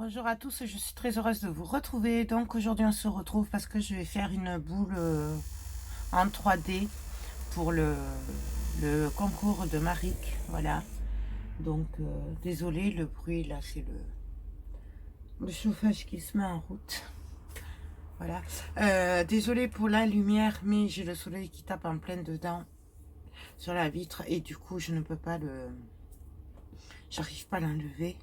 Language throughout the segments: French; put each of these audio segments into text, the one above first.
Bonjour à tous, je suis très heureuse de vous retrouver. Donc aujourd'hui on se retrouve parce que je vais faire une boule en 3D pour le concours de Maric. Voilà. Donc désolé, le bruit là, c'est le chauffage qui se met en route. Voilà. Désolé pour la lumière, mais j'ai le soleil qui tape en plein dedans sur la vitre et du coup je ne peux pas j'arrive pas à l'enlever.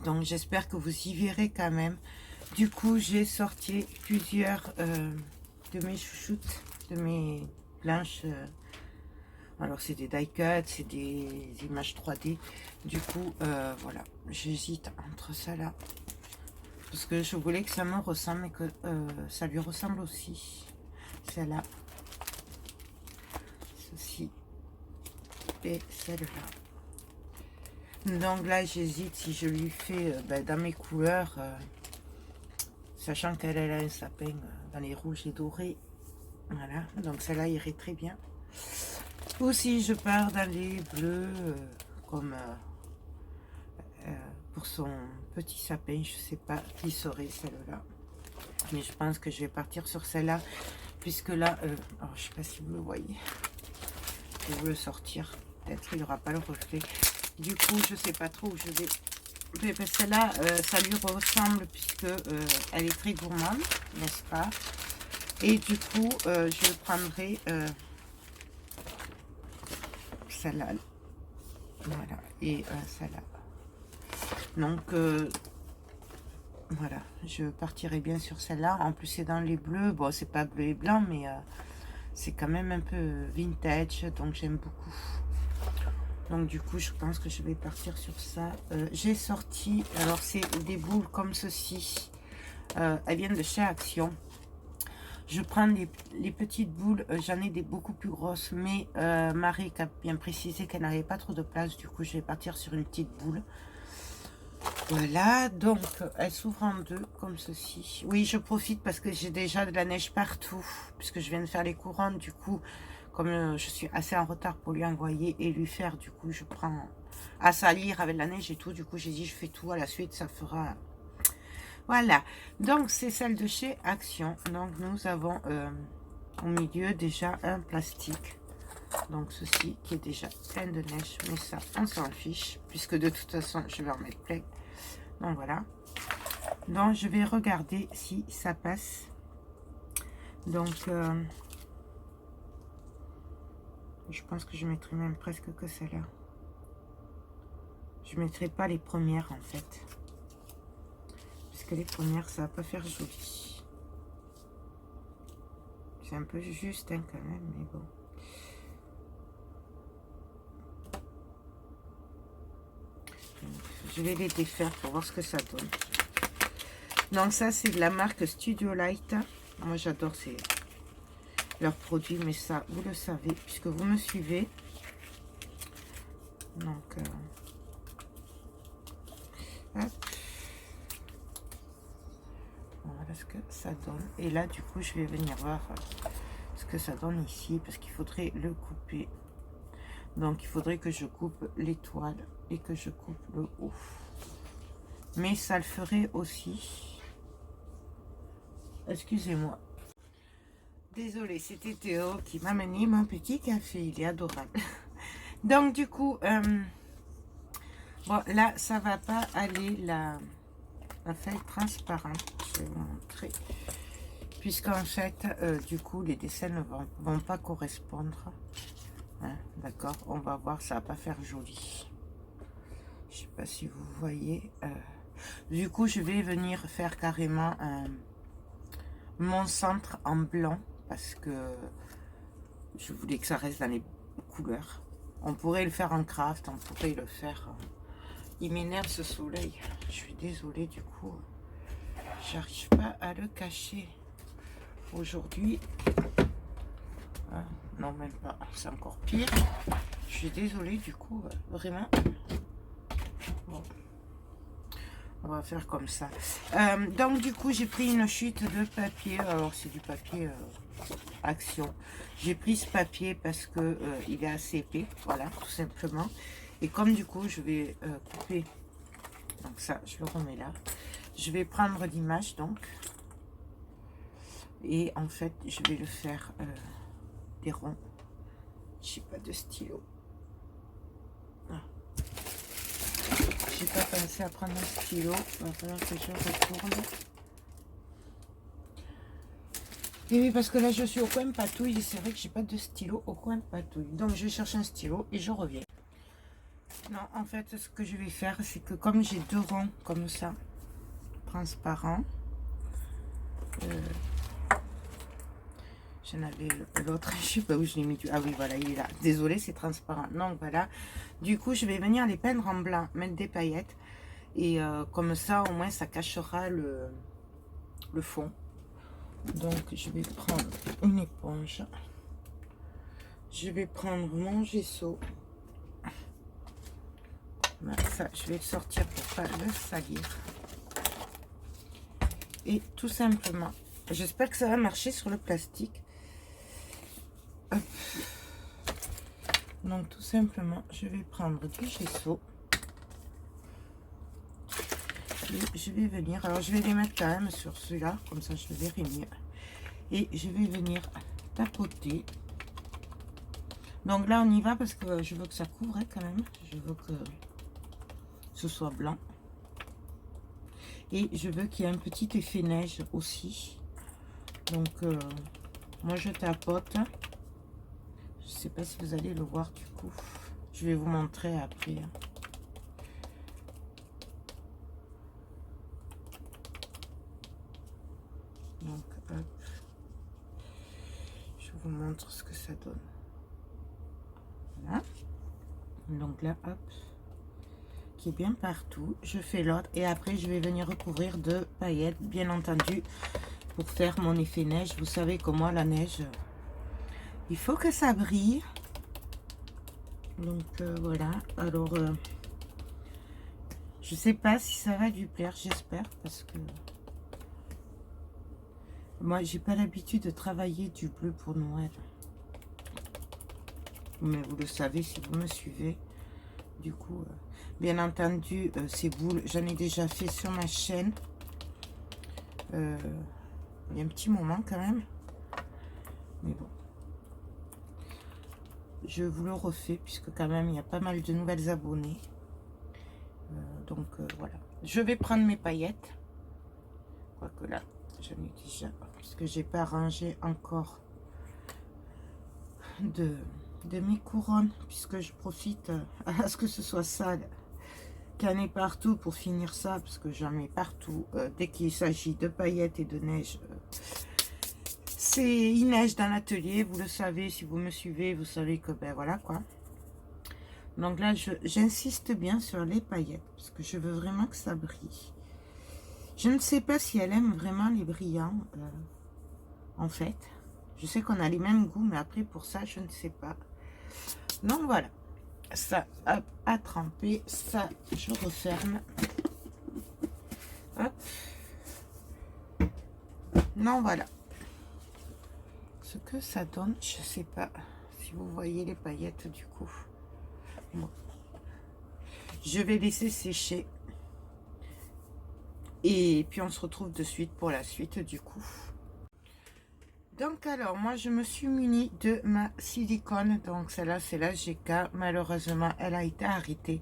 Donc j'espère que vous y verrez quand même. Du coup j'ai sorti plusieurs de mes chouchoutes, de mes planches. Alors c'est des die cuts, c'est des images 3D. Du coup voilà, j'hésite entre ça là. Parce que je voulais que ça me ressemble et que ça lui ressemble aussi. Celle-là. Ceci. Et celle-là. Donc là j'hésite si je lui fais dans mes couleurs, sachant qu'elle a un sapin dans les rouges et dorés. Voilà, donc celle-là irait très bien. Ou si je pars dans les bleus, comme pour son petit sapin, je sais pas qui serait celle-là. Mais je pense que je vais partir sur celle-là, puisque là, alors, je sais pas si vous le voyez. Je vais vous le sortir, peut-être il n'y aura pas le reflet. Du coup, je sais pas trop où je vais. Mais celle-là, ça lui ressemble puisque elle est très gourmande, n'est-ce pas? Et du coup, je prendrai celle-là. Voilà. Et celle-là. Donc, voilà. Je partirai bien sur celle-là. En plus, c'est dans les bleus. Bon, c'est pas bleu et blanc, mais c'est quand même un peu vintage. Donc, j'aime beaucoup. Donc du coup je pense que je vais partir sur ça. J'ai sorti, alors c'est des boules comme ceci, elles viennent de chez Action. Je prends les petites boules, j'en ai des beaucoup plus grosses, mais Marie a bien précisé qu'elle n'avait pas trop de place, du coup je vais partir sur une petite boule. Voilà, donc elle s'ouvre en deux comme ceci. Oui, je profite parce que j'ai déjà de la neige partout, puisque je viens de faire les couronnes, du coup comme je suis assez en retard pour lui envoyer et lui faire, du coup je prends à salir avec la neige et tout, du coup j'ai dit je fais tout à la suite, ça fera. Voilà, donc c'est celle de chez Action. Donc nous avons au milieu déjà un plastique, donc ceci qui est déjà plein de neige, mais ça on s'en fiche puisque de toute façon je vais en mettre plein. Donc voilà, donc je vais regarder si ça passe. Donc je pense que je mettrai même presque que celle-là. Je ne mettrai pas les premières en fait. Parce que les premières, ça va pas faire joli. C'est un peu juste hein, quand même, mais bon. Je vais les défaire pour voir ce que ça donne. Donc ça, c'est de la marque Studio Light. Moi, j'adore leurs produits, mais ça, vous le savez, puisque vous me suivez. Donc, hop. Voilà ce que ça donne. Et là, du coup, je vais venir voir ce que ça donne ici, parce qu'il faudrait le couper. Donc, il faudrait que je coupe l'étoile et que je coupe le haut. Mais ça le ferait aussi. Excusez-moi. Désolée, c'était Théo qui m'a amené mon petit café. Il est adorable. Donc, du coup, bon, là, ça va pas aller la feuille transparente. Je vais vous montrer. Puisqu'en fait, du coup, les dessins ne vont pas correspondre. Hein, d'accord, on va voir, ça va pas faire joli. Je sais pas si vous voyez. Du coup, je vais venir faire carrément mon centre en blanc parce que je voulais que ça reste dans les couleurs. On pourrait le faire en craft, on pourrait le faire... Il m'énerve ce soleil. Je suis désolée du coup. J'arrive pas à le cacher. Aujourd'hui... Ah, non, même pas. C'est encore pire. Je suis désolée du coup. Vraiment. Bon. On va faire comme ça. Donc du coup, j'ai pris une chute de papier. Alors c'est du papier Action. J'ai pris ce papier parce que il est assez épais. Voilà, tout simplement. Et comme du coup, je vais couper. Donc ça, je le remets là. Je vais prendre l'image donc. Et en fait, je vais le faire des ronds. J'ai pas de stylo. J'ai pas pensé à prendre un stylo. Il va falloir que je retourne. Et oui, parce que là, je suis au coin patouille. Et c'est vrai que j'ai pas de stylo au coin patouille. Donc, je cherche un stylo et je reviens. Non, en fait, ce que je vais faire, c'est que comme j'ai deux ronds comme ça, transparents. J'en avais l'autre, je sais pas où je l'ai mis. Ah oui, voilà, il est là. Désolé, c'est transparent. Donc, voilà. Du coup, je vais venir les peindre en blanc, mettre des paillettes. Et comme ça, au moins, ça cachera le fond. Donc, je vais prendre une éponge. Je vais prendre mon gesso. Ça, je vais le sortir pour pas le salir. Et tout simplement, j'espère que ça va marcher sur le plastique. Hop. Donc, tout simplement, je vais prendre du gesso. Et je vais venir, alors je vais les mettre quand même sur celui-là, comme ça je le verrai mieux. Et je vais venir tapoter. Donc là on y va parce que je veux que ça couvre quand même. Je veux que ce soit blanc. Et je veux qu'il y ait un petit effet neige aussi. Donc moi je tapote. Je sais pas si vous allez le voir du coup. Je vais vous montrer après. Donc hop. Je vous montre ce que ça donne. Voilà. Donc là hop. Qui est bien partout. Je fais l'autre et après je vais venir recouvrir de paillettes, bien entendu, pour faire mon effet neige. Vous savez que moi la neige, il faut que ça brille. Donc voilà. Alors je sais pas si ça va lui plaire, j'espère, parce que moi j'ai pas l'habitude de travailler du bleu pour Noël, mais vous le savez si vous me suivez. Du coup bien entendu, ces boules, j'en ai déjà fait sur ma chaîne. Il y a un petit moment quand même. Mais bon. Je vous le refais, puisque quand même, il y a pas mal de nouvelles abonnés. Donc, voilà. Je vais prendre mes paillettes. Quoique là, j'en ai déjà. Puisque j'ai pas rangé encore de mes couronnes. Puisque je profite à ce que ce soit sale. Qu'il y en ait partout pour finir ça, parce que j'en mets partout. Dès qu'il s'agit de paillettes et de neige, il neige dans l'atelier, vous le savez, si vous me suivez, vous savez que ben voilà quoi. Donc là, j'insiste bien sur les paillettes, parce que je veux vraiment que ça brille. Je ne sais pas si elle aime vraiment les brillants, en fait. Je sais qu'on a les mêmes goûts, mais après pour ça, je ne sais pas. Donc voilà. Ça a trempé, ça je referme. Hop. Non, voilà ce que ça donne. Je sais pas si vous voyez les paillettes du coup. Bon. Je vais laisser sécher et puis on se retrouve de suite pour la suite du coup. Donc alors moi je me suis munie de ma silicone, donc celle-là c'est la GK. Malheureusement elle a été arrêtée,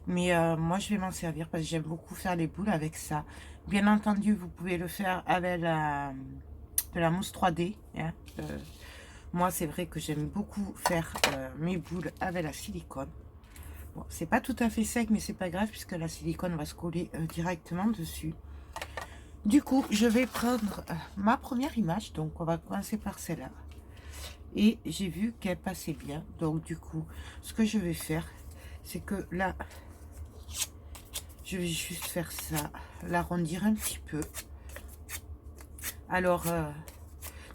mais moi je vais m'en servir parce que j'aime beaucoup faire les boules avec ça. Bien entendu vous pouvez le faire avec de la mousse 3D, hein. Moi c'est vrai que j'aime beaucoup faire mes boules avec la silicone. Bon, c'est pas tout à fait sec, mais c'est pas grave puisque la silicone va se coller directement dessus. Du coup, je vais prendre ma première image. Donc, on va commencer par celle-là. Et j'ai vu qu'elle passait bien. Donc du coup, ce que je vais faire, c'est que là, je vais juste faire ça, l'arrondir un petit peu. Alors,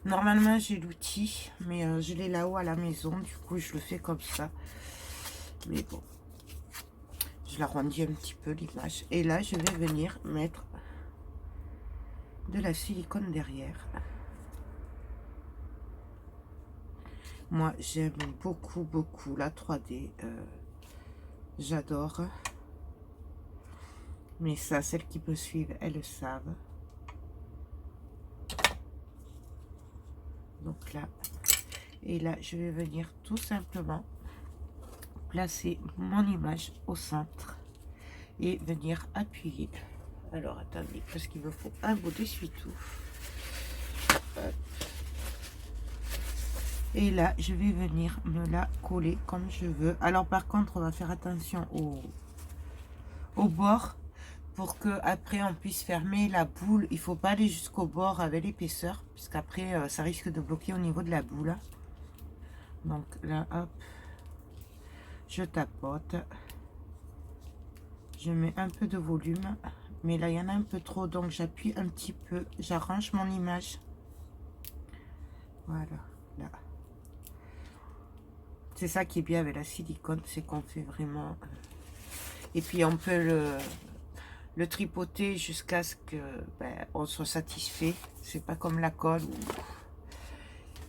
normalement, j'ai l'outil, mais je l'ai là-haut à la maison. Du coup, je le fais comme ça. Mais bon, je l'arrondis un petit peu l'image. Et là, je vais venir mettre de la silicone derrière. Moi, j'aime beaucoup, beaucoup la 3D. J'adore. Mais ça, celles qui me suivent, elles le savent. Donc là, et là, je vais venir tout simplement placer mon image au centre et venir appuyer. Alors, attendez, parce qu'il me faut un bout d'essuie-tout. Et là, je vais venir me la coller comme je veux. Alors, par contre, on va faire attention au bord pour que après on puisse fermer la boule. Il faut pas aller jusqu'au bord avec l'épaisseur, puisqu'après, ça risque de bloquer au niveau de la boule. Donc là, hop, je tapote. Je mets un peu de volume. Mais là, il y en a un peu trop, donc j'appuie un petit peu. J'arrange mon image. Voilà, là. C'est ça qui est bien avec la silicone, c'est qu'on fait vraiment... Et puis on peut le tripoter jusqu'à ce que on soit satisfait. C'est pas comme la colle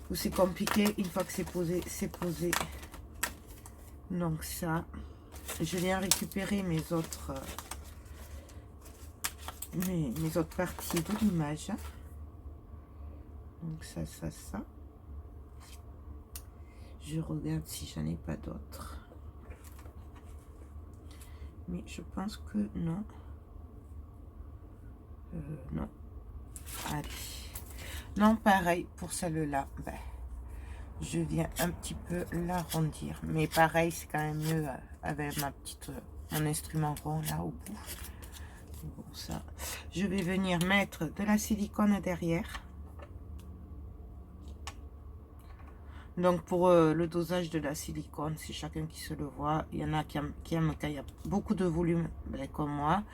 où c'est compliqué. Une fois que c'est posé, c'est posé. Donc ça, je viens récupérer mes autres parties de l'image. Donc ça. Je regarde si j'en ai pas d'autres. Mais je pense que non. Non. Allez. Non, pareil pour celle-là. Je viens un petit peu l'arrondir. Mais pareil, c'est quand même mieux avec mon instrument rond là au bout. Bon, ça. Je vais venir mettre de la silicone derrière. Donc pour le dosage de la silicone, c'est chacun qui se le voit. Il y en a qui aiment quand il y a beaucoup de volume, comme moi.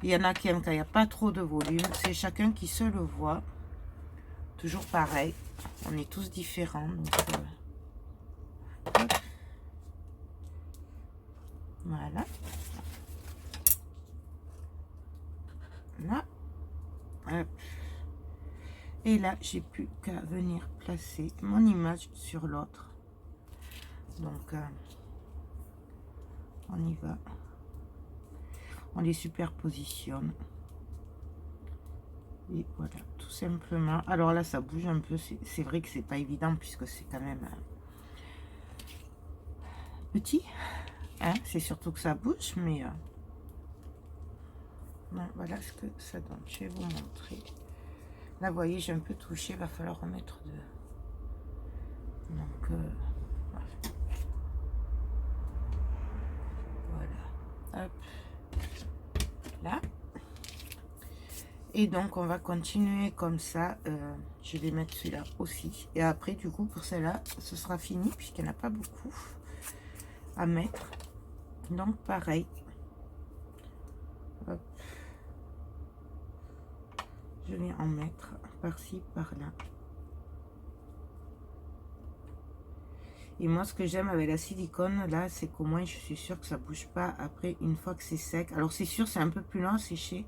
Il y en a qui aiment quand il n'y a pas trop de volume. C'est chacun qui se le voit. Toujours pareil. On est tous différents. Donc, voilà. Là. Hop. Et là, j'ai plus qu'à venir placer mon image sur l'autre. Donc, on y va. On les superpositionne. Et voilà, tout simplement. Alors là, ça bouge un peu. C'est vrai que c'est pas évident puisque c'est quand même petit. Hein, c'est surtout que ça bouge, mais... non, voilà ce que ça donne. Je vais vous montrer. Là, vous voyez, j'ai un peu touché. Il va falloir remettre de... Donc, voilà. Hop. Là. Et donc, on va continuer comme ça. Je vais mettre celui-là aussi. Et après, du coup, pour celle-là, ce sera fini puisqu'il n'y en a pas beaucoup à mettre. Donc, pareil. Hop. Je vais en mettre par-ci, par-là. Et moi, ce que j'aime avec la silicone, là, c'est qu'au moins, je suis sûre que ça bouge pas après, une fois que c'est sec. Alors, c'est sûr, c'est un peu plus lent à sécher.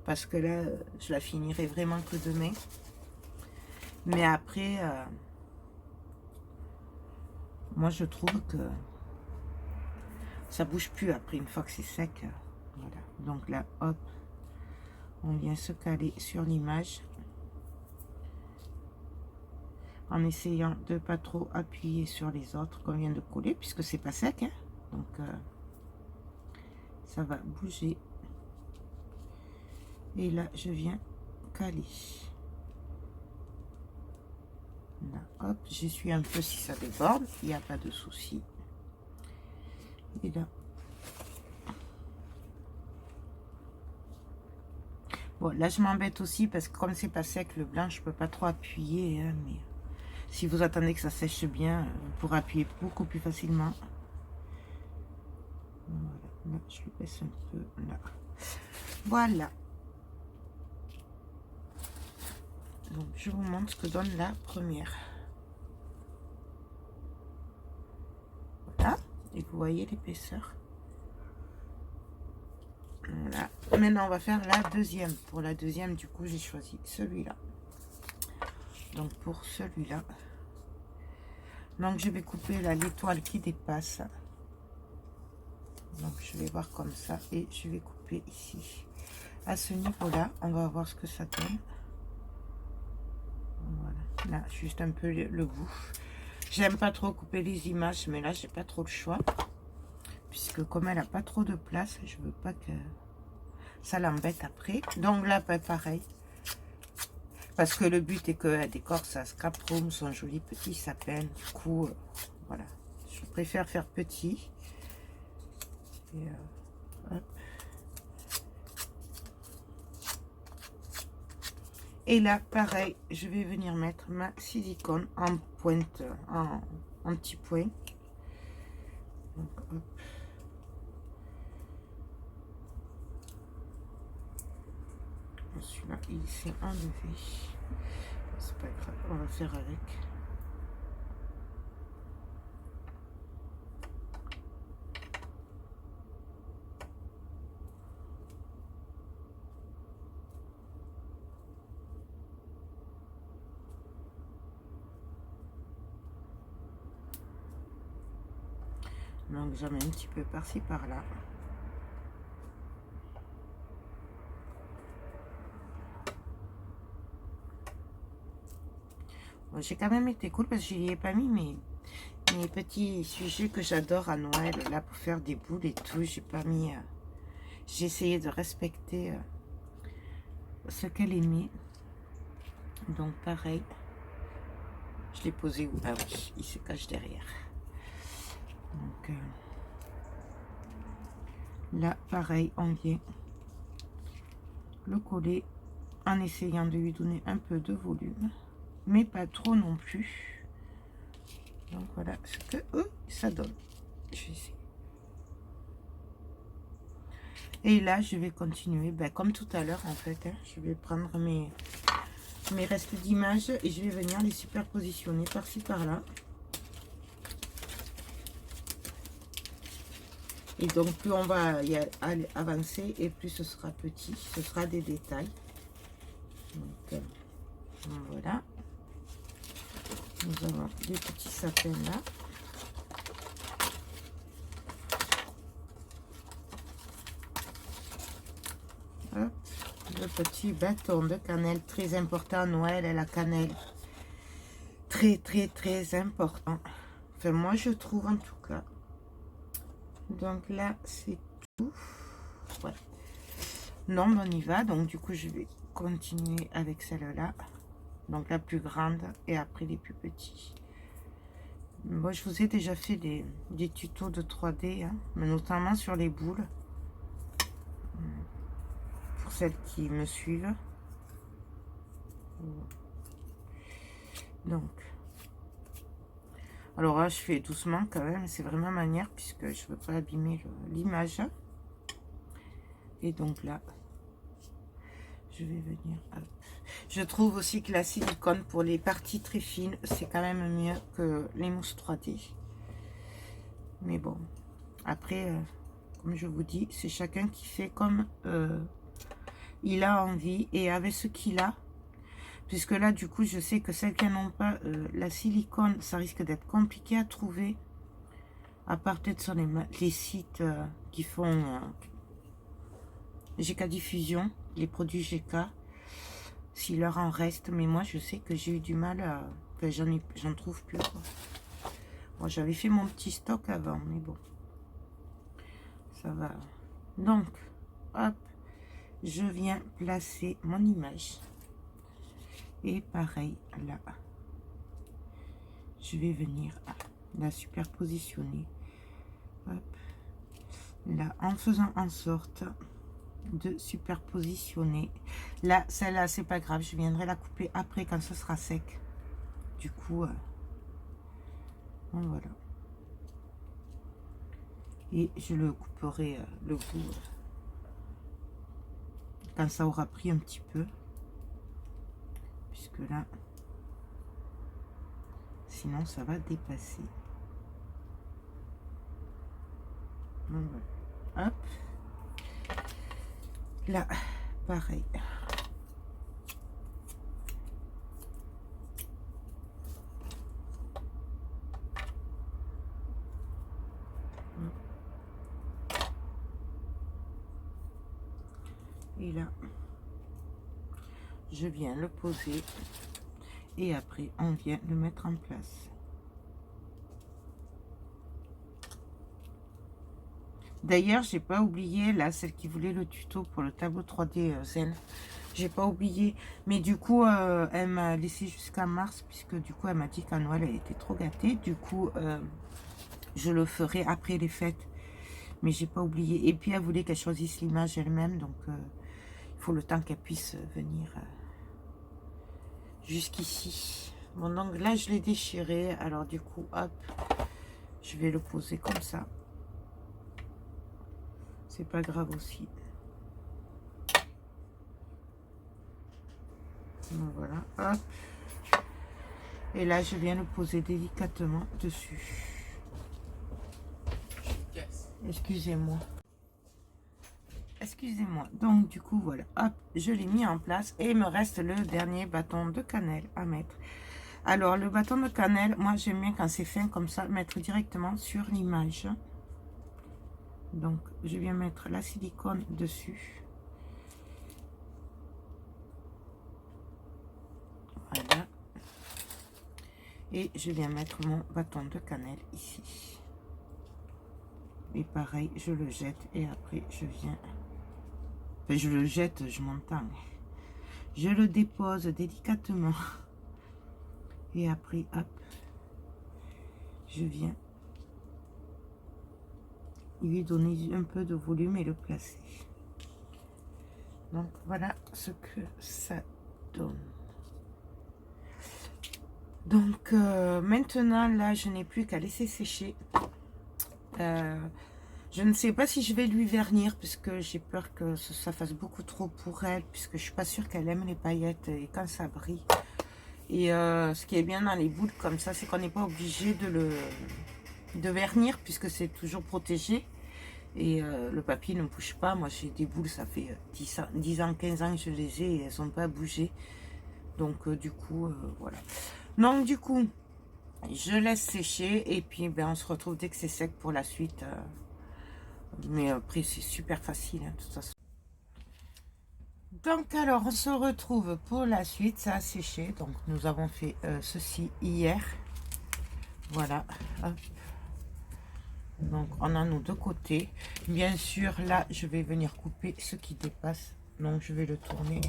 Parce que là, je la finirai vraiment que demain. Mais après, moi, je trouve que ça bouge plus après, une fois que c'est sec. Voilà. Donc là, hop. On vient se caler sur l'image en essayant de pas trop appuyer sur les autres qu'on vient de coller puisque c'est pas sec, hein. Donc ça va bouger. Et là, je viens caler. Là, hop, j'essuie un peu si ça déborde, il n'y a pas de souci. Et là, bon, là je m'embête aussi parce que comme c'est pas sec le blanc, je peux pas trop appuyer, hein, mais Si vous attendez que ça sèche bien, vous pourrez appuyer beaucoup plus facilement. Voilà, là, je le baisse un peu, là. Voilà. Donc, je vous montre ce que donne la première. Voilà. Et vous voyez l'épaisseur. Voilà. Maintenant, on va faire la deuxième. Pour la deuxième, du coup, j'ai choisi celui-là. Donc, pour celui-là, donc je vais couper l'étoile qui dépasse. Donc, je vais voir comme ça et je vais couper ici. À ce niveau-là, on va voir ce que ça donne. Voilà, là, juste un peu le bout. J'aime pas trop couper les images, mais là, j'ai pas trop le choix. Puisque comme elle a pas trop de place, je veux pas que ça l'embête après. Donc là, pareil. Parce que le but est qu'elle décore sa scrap room, son joli petit sapin. Du coup, voilà. Je préfère faire petit. Et, hop. Et là, pareil, je vais venir mettre ma silicone en pointe, en petit point. Donc, hop. Celui-là, il s'est enlevé. C'est pas grave, on va faire avec. Donc j'en mets un petit peu par-ci par-là. Bon, j'ai quand même été cool parce que je n'y ai pas mis mes petits sujets que j'adore à Noël, là pour faire des boules et tout. J'ai pas mis. J'ai essayé de respecter ce qu'elle aimait. Donc pareil. Je l'ai posé où? Ah oui, il se cache derrière. Donc là, pareil, on vient le coller en essayant de lui donner un peu de volume, mais pas trop non plus. Donc voilà ce que ça donne. Je vais essayer. Et là, je vais continuer, comme tout à l'heure en fait. Hein, je vais prendre mes restes d'images et je vais venir les superpositionner par-ci par-là. Et donc, plus on va y avancer et plus ce sera petit, ce sera des détails. Donc, voilà. Nous avons des petits sapins là. Hop, le petit bâton de cannelle, très important à Noël, et la cannelle. Très, très, très important. Enfin, moi, je trouve en tout cas. Donc là, c'est tout. Voilà. Non, on y va. Donc, du coup, je vais continuer avec celle-là. Donc, la plus grande et après les plus petits. Moi, je vous ai déjà fait des tutos de 3D, hein, mais notamment sur les boules. Pour celles qui me suivent. Donc, alors là, je fais doucement quand même, c'est vraiment manière puisque je ne veux pas abîmer l'image. Et donc là, je vais venir. Hop. Je trouve aussi que la silicone pour les parties très fines, c'est quand même mieux que les mousses 3D. Mais bon, après, comme je vous dis, c'est chacun qui fait comme il a envie et avec ce qu'il a. Puisque là, du coup, je sais que celles qui n'ont pas la silicone, ça risque d'être compliqué à trouver. À part peut-être sur les sites qui font GK Diffusion, les produits GK, s'il leur en reste. Mais moi, je sais que j'ai eu du mal à... Enfin, j'en trouve plus, quoi. Moi, j'avais fait mon petit stock avant, mais bon. Ça va. Donc, hop, je viens placer mon image. Et pareil, là, je vais venir la superpositionner. Hop, là, en faisant en sorte de superpositionner. Là, celle-là, c'est pas grave, je viendrai la couper après quand ce sera sec. du coup, voilà. Et je le couperai le bout quand ça aura pris un petit peu, puisque là, sinon ça va dépasser. Donc, voilà. Hop. Là, pareil. Et là, je viens le poser et après on vient le mettre en place. D'ailleurs, j'ai pas oublié là, celle qui voulait le tuto pour le tableau 3D Zen. J'ai pas oublié, mais du coup elle m'a laissé jusqu'à mars, puisque du coup elle m'a dit qu'à Noël elle était trop gâtée. Du coup je le ferai après les fêtes, mais j'ai pas oublié. Et puis elle voulait qu'elle choisisse l'image elle-même, donc il faut le temps qu'elle puisse venir jusqu'ici. Bon, donc là je l'ai déchiré, alors du coup hop, je vais le poser comme ça, c'est pas grave aussi. Donc voilà, hop, et là je viens le poser délicatement dessus. Excusez-moi. Excusez-moi. Donc du coup voilà, hop, je l'ai mis en place et il me reste le dernier bâton de cannelle à mettre. Alors le bâton de cannelle, moi j'aime bien quand c'est fin comme ça, mettre directement sur l'image. Donc je viens mettre la silicone dessus. Voilà. Et je viens mettre mon bâton de cannelle ici. Et pareil, je le jette et après je viens... Enfin, je le jette, je m'entends. Je le dépose délicatement. Et après, hop, je viens lui donner un peu de volume et le placer. Donc voilà ce que ça donne. Donc maintenant là je n'ai plus qu'à laisser sécher. Je ne sais pas si je vais lui vernir, puisque j'ai peur que ça fasse beaucoup trop pour elle, puisque je suis pas sûre qu'elle aime les paillettes et quand ça brille. Et ce qui est bien dans les boules comme ça, c'est qu'on n'est pas obligé de vernir, puisque c'est toujours protégé. Et le papier ne bouge pas. Moi j'ai des boules, ça fait 10 ans, 15 ans que je les ai et elles n'ont pas bougé. Donc du coup, voilà. Donc du coup, je laisse sécher et puis ben, on se retrouve dès que c'est sec pour la suite. Mais après c'est super facile hein, de toute façon. Donc alors on se retrouve pour la suite, ça a séché. Donc nous avons fait ceci hier. Voilà. Hop. Donc on a nos deux côtés. Bien sûr là je vais venir couper ce qui dépasse. Donc je vais le tourner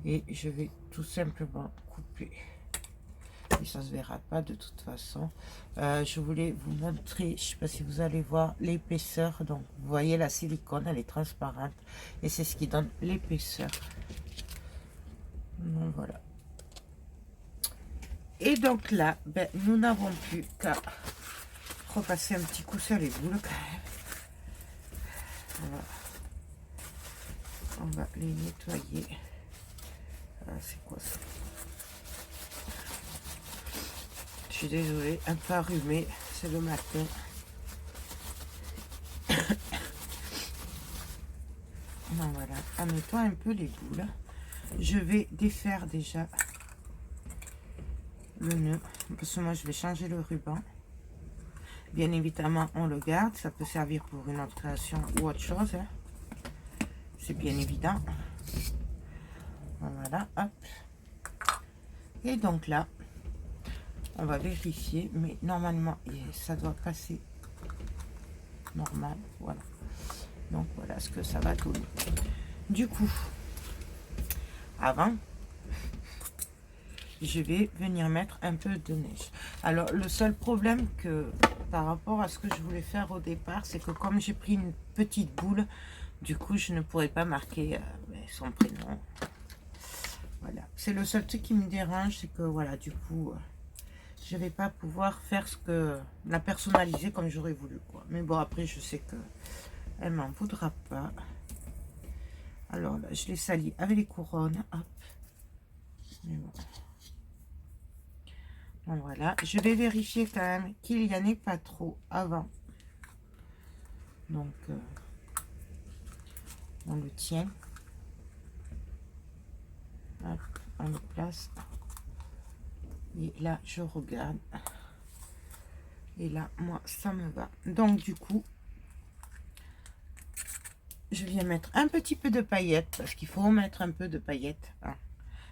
et je vais tout simplement couper. Et ça se verra pas de toute façon. Je voulais vous montrer, je sais pas si vous allez voir l'épaisseur. Donc vous voyez la silicone, elle est transparente et c'est ce qui donne l'épaisseur. Donc voilà. Et donc là, ben, nous n'avons plus qu'à repasser un petit coup sur les boules quand même. Voilà. On va les nettoyer. C'est quoi ça? Je suis désolée, un peu arrumé, c'est le matin. Donc voilà, en mettant un peu les boules, je vais défaire déjà le nœud, parce que moi je vais changer le ruban. Bien évidemment, on le garde, ça peut servir pour une autre création ou autre chose. Hein. C'est bien évident. Voilà, hop. Et donc là, on va vérifier, mais normalement, ça doit passer normal. Voilà. Donc voilà ce que ça va donner. Du coup, avant, je vais venir mettre un peu de neige. Alors, le seul problème que par rapport à ce que je voulais faire au départ, c'est que comme j'ai pris une petite boule, du coup, je ne pourrais pas marquer son prénom. Voilà. C'est le seul truc qui me dérange, c'est que voilà, du coup, je vais pas pouvoir faire la personnaliser comme j'aurais voulu, quoi. Mais bon, après, je sais que elle m'en voudra pas. Alors là, je les salis avec les couronnes. Hop. Et voilà. Donc voilà, je vais vérifier quand même qu'il n'y en ait pas trop avant. Donc, on le tient. Hop, on le place. Et là, je regarde. Et là, moi, ça me va. Donc, du coup, je viens mettre un petit peu de paillettes. Parce qu'il faut mettre un peu de paillettes. Hein.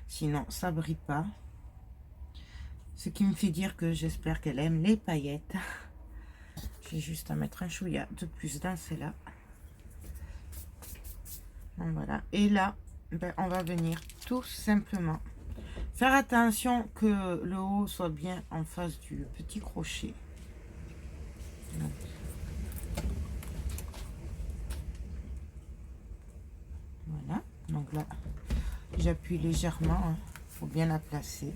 Sinon, ça ne brille pas. Ce qui me fait dire que j'espère qu'elle aime les paillettes. J'ai juste à mettre un chouïa de plus dans celle-là. Donc, voilà. Et là, ben, on va venir tout simplement faire attention que le haut soit bien en face du petit crochet. Donc, voilà. Donc là, j'appuie légèrement. Il faut bien la placer.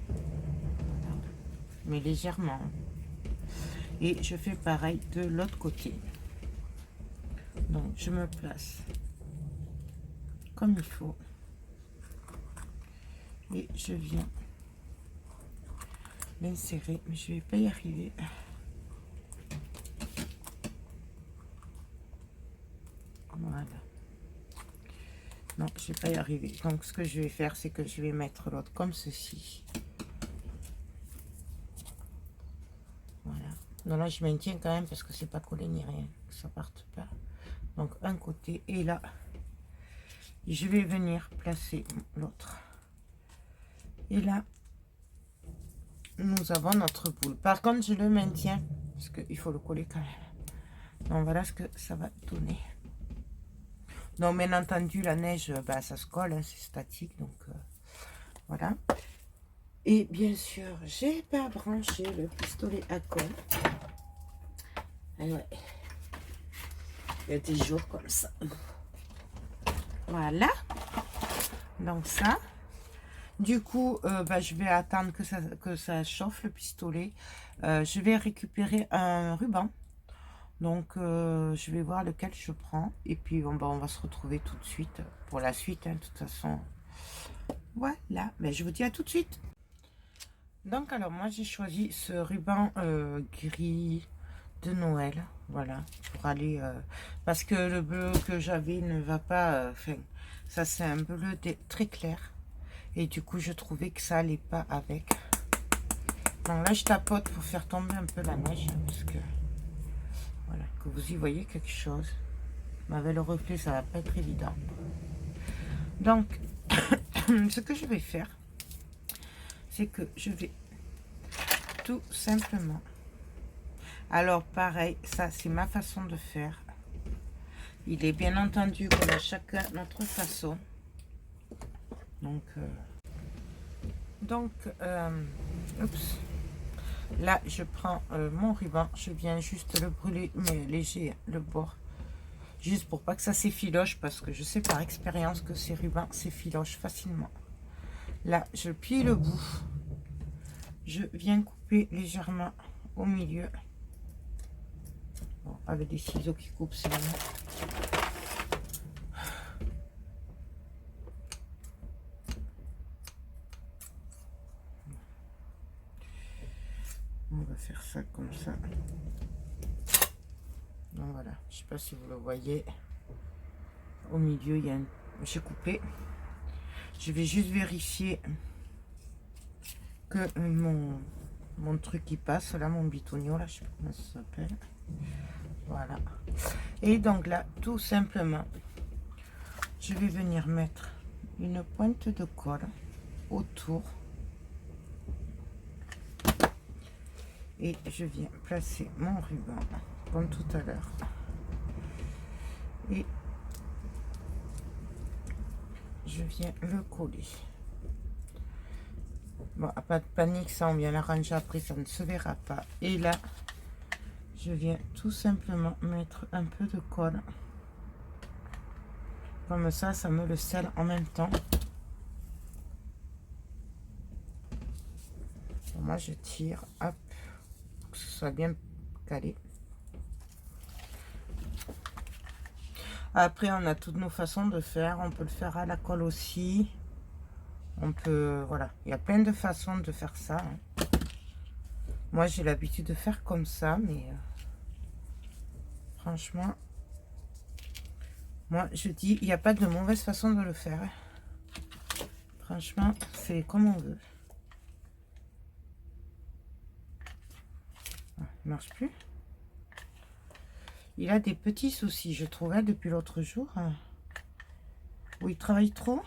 Voilà. Mais légèrement. Et je fais pareil de l'autre côté. Donc, je me place comme il faut. Et je viens l'insérer. Mais je vais pas y arriver. Voilà. Non, je vais pas y arriver. Donc, ce que je vais faire, c'est que je vais mettre l'autre comme ceci. Voilà. Non, là, je maintiens quand même parce que c'est pas collé ni rien. Que ça parte pas. Donc, un côté. Et là, je vais venir placer l'autre. Et là, nous avons notre boule. Par contre, je le maintiens parce qu'il faut le coller quand même. Donc, voilà ce que ça va donner. Donc, bien entendu, la neige, bah, ça se colle, hein, c'est statique. Donc, voilà. Et bien sûr, j'ai pas branché le pistolet à colle. Et ouais. Il y a des jours comme ça. Voilà. Donc, ça. Du coup, bah, je vais attendre que ça chauffe le pistolet. Je vais récupérer un ruban. Donc, je vais voir lequel je prends. Et puis, bon, bah, on va se retrouver tout de suite pour la suite. Hein, de toute façon, voilà. Mais je vous dis à tout de suite. Donc, alors, moi, j'ai choisi ce ruban gris de Noël. Voilà, pour aller... parce que le bleu que j'avais ne va pas... Enfin, ça, c'est un bleu très clair. Et du coup, je trouvais que ça allait pas avec. Donc là, je tapote pour faire tomber un peu la neige. Parce que... Voilà, que vous y voyez quelque chose. Mais avec le reflet, ça va pas être évident. Donc, ce que je vais faire, c'est que je vais tout simplement... Alors, pareil, ça, c'est ma façon de faire. Il est bien entendu qu'on a chacun notre façon. Donc, oups. Là, je prends mon ruban. Je viens juste le brûler, mais léger, le bord. Juste pour pas que ça s'effiloche, parce que je sais par expérience que ces rubans s'effilochent facilement. Là, je plie le bout. Je viens couper légèrement au milieu. Bon, avec des ciseaux qui coupent, c'est mieux. On va faire ça comme ça. Donc voilà, je sais pas si vous le voyez. Au milieu, il y a un... J'ai coupé. Je vais juste vérifier que mon truc qui passe là, mon bitonio là, je sais pas comment ça s'appelle. Voilà. Et donc là, tout simplement, je vais venir mettre une pointe de colle autour. Et je viens placer mon ruban comme tout à l'heure. Et je viens le coller. Bon, pas de panique, ça on vient l'arranger après, ça ne se verra pas. Et là, je viens tout simplement mettre un peu de colle. Comme ça, ça me le scelle en même temps. moi je tire, hop, que ce soit bien calé. Après, on a toutes nos façons de faire. On peut le faire à la colle aussi. On peut, voilà, il y a plein de façons de faire ça. Hein. Moi, j'ai l'habitude de faire comme ça, mais franchement, moi, je dis, il n'y a pas de mauvaise façon de le faire. Hein. Franchement, c'est comme on veut. Ah, il ne marche plus. Il a des petits soucis, je trouvais, depuis l'autre jour. Hein, où il travaille trop.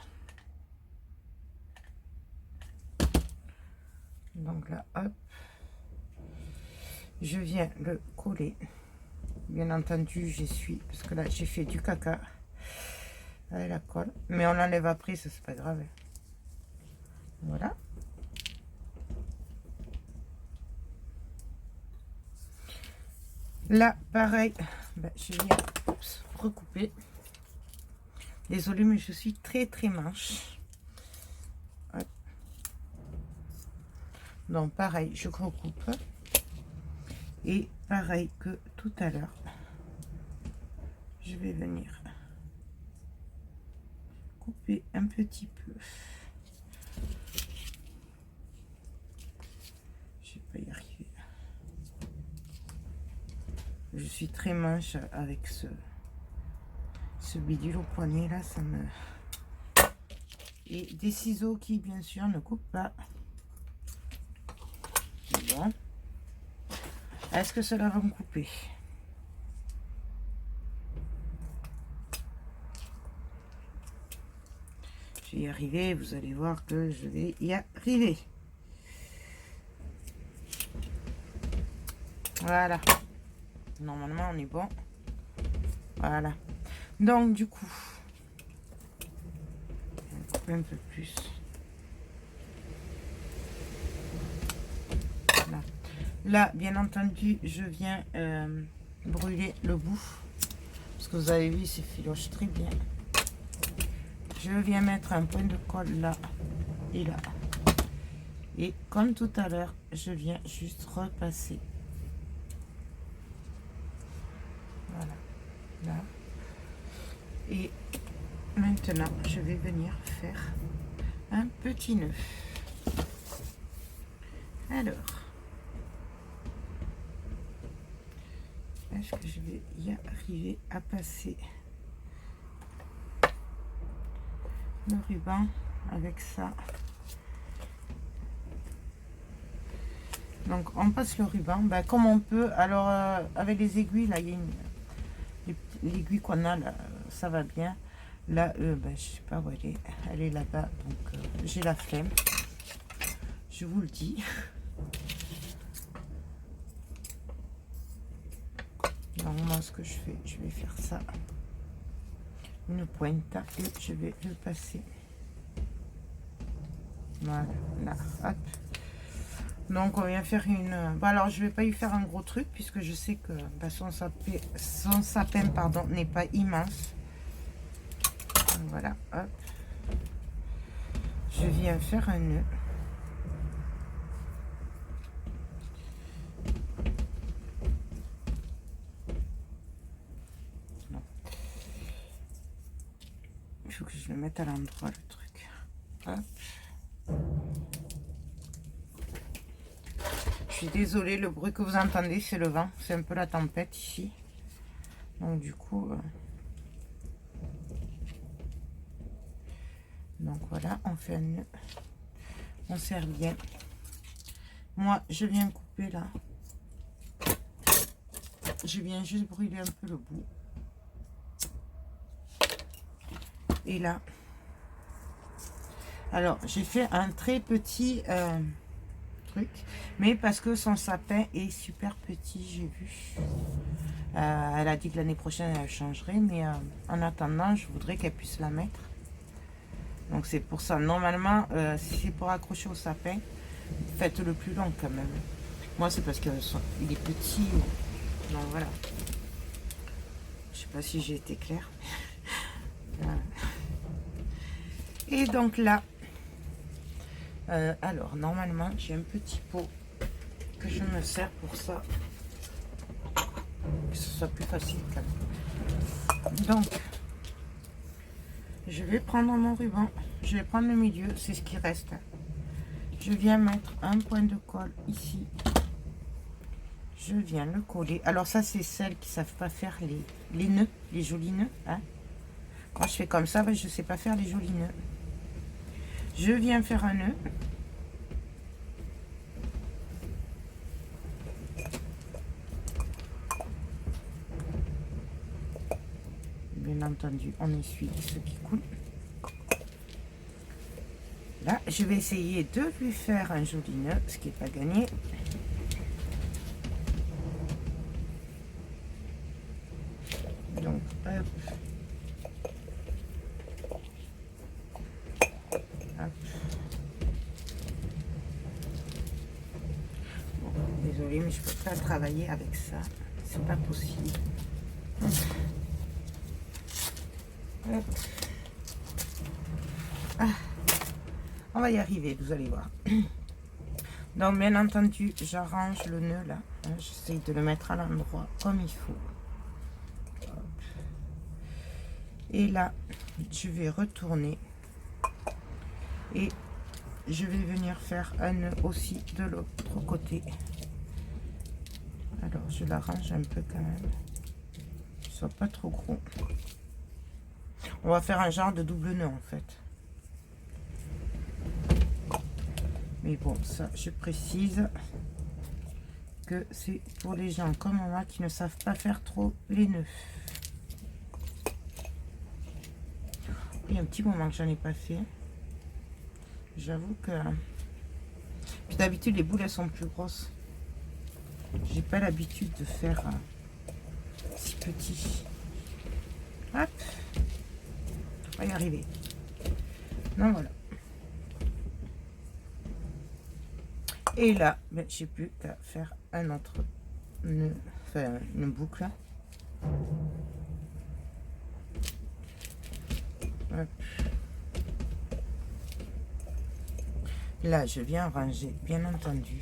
Donc là, hop. Je viens le coller. Bien entendu, j'essuie, parce que là, j'ai fait du caca. Avec la colle. Mais on l'enlève après, ça, c'est pas grave. Voilà. Là, pareil, ben, je viens recouper. Désolée, mais je suis très manche. Ouais. Donc, pareil, je recoupe. Et pareil que tout à l'heure, je vais venir couper un petit peu. Je vais pas y arriver. Je suis très manche avec ce bidule au poignet là, ça me... Et des ciseaux qui bien sûr ne coupent pas. Bon. Est-ce que cela va me couper? Je vais y arriver, vous allez voir que je vais y arriver. Voilà. Normalement, on est bon. Voilà. Donc, du coup, je vais couper un peu plus. Voilà. Là, bien entendu, je viens brûler le bout. Parce que vous avez vu, c'est filoche très bien. Je viens mettre un point de colle là et là. Et comme tout à l'heure, je viens juste repasser. Voilà. Là. Et maintenant, je vais venir faire un petit nœud. Alors, est-ce que je vais y arriver à passer le ruban avec ça? Donc, on passe le ruban ben, comme on peut. Alors, avec les aiguilles, là, il y a l'aiguille qu'on a, là, ça va bien. Là, ben, je sais pas où elle est là-bas, donc j'ai la flemme. Je vous le dis. Donc, moi, ce que je fais, je vais faire ça. Une pointe et je vais le passer. Voilà, là, hop. Donc, on vient faire une... Bon, alors, je vais pas y faire un gros truc, puisque je sais que ben, son sapin pardon, n'est pas immense. Donc, voilà, hop. Je viens faire un nœud. Non. Il faut que je le mette à l'endroit, le truc. Hop. Je suis désolée, le bruit que vous entendez, c'est le vent. C'est un peu la tempête ici. Donc, du coup... Donc, voilà, on fait un nœud. On serre bien. Moi, je viens couper là. Je viens juste brûler un peu le bout. Et là. Alors, j'ai fait un très petit truc. Mais parce que son sapin est super petit, j'ai vu. Elle a dit que l'année prochaine, elle changerait. Mais en attendant, je voudrais qu'elle puisse la mettre. Donc, c'est pour ça. Normalement, si c'est pour accrocher au sapin, faites-le plus long quand même. Moi, c'est parce qu'il est petit. Donc, voilà. Je sais pas si j'ai été claire. Et donc là, Alors, normalement, j'ai un petit pot que je me sers pour ça. Que ce soit plus facile quand même. Donc, je vais prendre mon ruban. Je vais prendre le milieu, c'est ce qui reste. Je viens mettre un point de colle ici. Je viens le coller. Alors ça, c'est celles qui ne savent pas faire les nœuds, les jolis nœuds. Hein. Quand je fais comme ça, ben, je ne sais pas faire les jolis nœuds. Je viens faire un nœud. Bien entendu, on essuie ce qui coule. Là, je vais essayer de lui faire un joli nœud, ce qui n'est pas gagné. Donc, hop. Hop. Bon, désolée, mais je ne peux pas travailler avec ça. C'est pas possible. Hop. Ah. On va y arriver, vous allez voir. Donc, bien entendu, j'arrange le nœud là. J'essaye de le mettre à l'endroit comme il faut. Hop. Et là, je vais retourner. Et je vais venir faire un nœud aussi de l'autre côté. Alors, je l'arrange un peu quand même. Que ce soit pas trop gros. On va faire un genre de double nœud en fait. Mais bon, ça, je précise que c'est pour les gens comme moi qui ne savent pas faire trop les nœuds. Il y a un petit moment que j'en ai pas fait. J'avoue que... Puis d'habitude, les boules, elles sont plus grosses. J'ai pas l'habitude de faire si petit. Hop. On va y arriver. Donc voilà. Et là, ben, j'ai plus qu'à faire un autre nœud, enfin une boucle. Hop. Là, je viens ranger, bien entendu.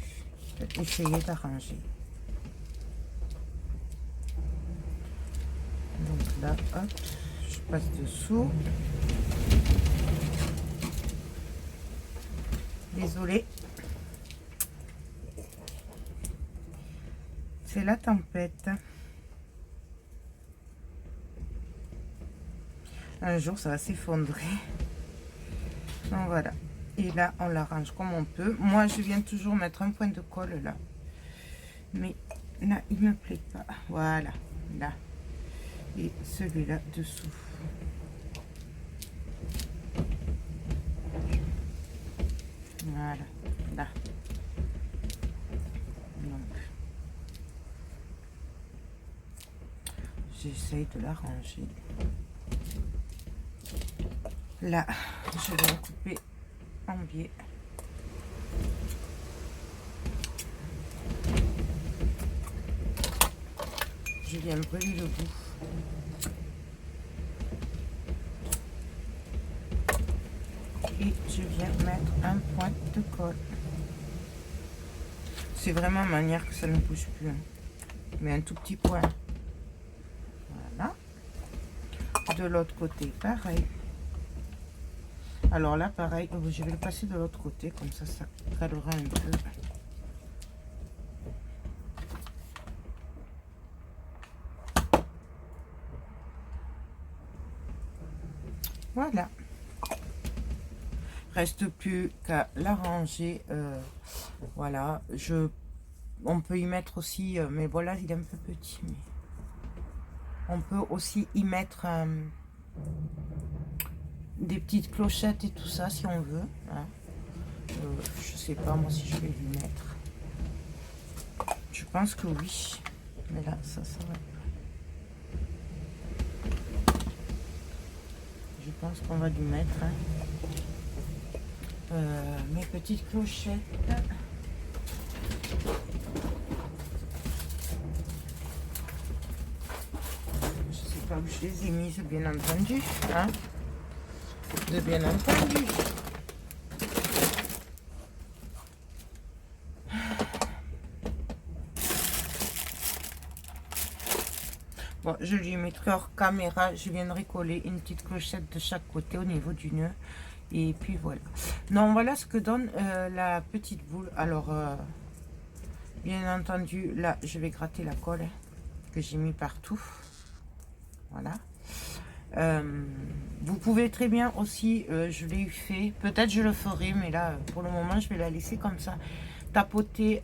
Je vais essayer d'arranger. Donc là, hop, je passe dessous. Désolée. C'est la tempête. Un jour, ça va s'effondrer. Donc voilà. Et là, on l'arrange comme on peut. Moi, je viens toujours mettre un point de colle là. Mais là, il me plaît pas. Voilà. Là. Et celui-là dessous. Voilà. Là. J'essaye de l'arranger. Là, je vais en couper en biais. Je viens brûler le bout. Et je viens mettre un point de colle. C'est vraiment manière que ça ne bouge plus. Hein. Mais un tout petit point. Voilà. De l'autre côté, pareil. Alors là, pareil, je vais le passer de l'autre côté, comme ça, ça calera un peu. Voilà. Reste plus qu'à l'arranger. Voilà. On peut y mettre aussi, mais voilà, il est un peu petit. Mais on peut aussi y mettre des petites clochettes et tout ça si on veut. Hein. Je sais pas moi si je vais lui mettre. Je pense que oui. Mais là, ça va. Je pense qu'on va lui mettre mes petites clochettes. Je sais pas où je les ai mises, bien entendu. Hein. De bien entendu. Bon, je lui mettrai hors caméra, je viendrai coller une petite clochette de chaque côté au niveau du nœud. Et puis voilà. Non, voilà ce que donne la petite boule. Alors, bien entendu, là, je vais gratter la colle que j'ai mis partout. Voilà. Vous pouvez très bien aussi, je l'ai eu fait, peut-être je le ferai, mais là, pour le moment, je vais la laisser comme ça, tapoter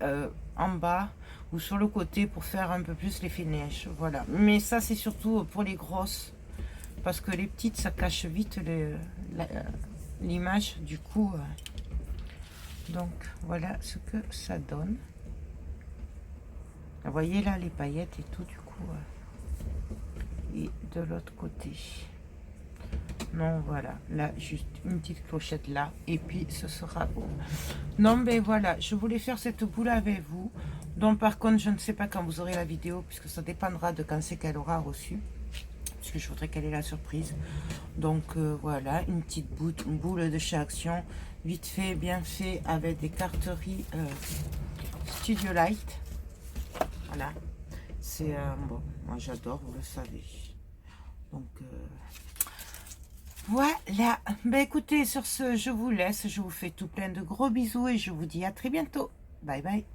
en bas ou sur le côté pour faire un peu plus l'effet neige. Voilà. Mais ça, c'est surtout pour les grosses, parce que les petites, ça cache vite l'image, du coup. Donc, voilà ce que ça donne. Vous voyez là, les paillettes et tout, du coup. Et de l'autre côté. Non, voilà, là, juste une petite clochette là, et puis ce sera bon. Non, mais voilà, je voulais faire cette boule avec vous. Donc, par contre, je ne sais pas quand vous aurez la vidéo, puisque ça dépendra de quand c'est qu'elle aura reçu, puisque je voudrais qu'elle ait la surprise. Donc, voilà, une petite boule de chez Action, vite fait, bien fait, avec des carteries Studio Light. Voilà, c'est bon, moi j'adore, vous le savez. Donc, voilà. Ben écoutez, sur ce, je vous laisse. Je vous fais tout plein de gros bisous et je vous dis à très bientôt. Bye bye.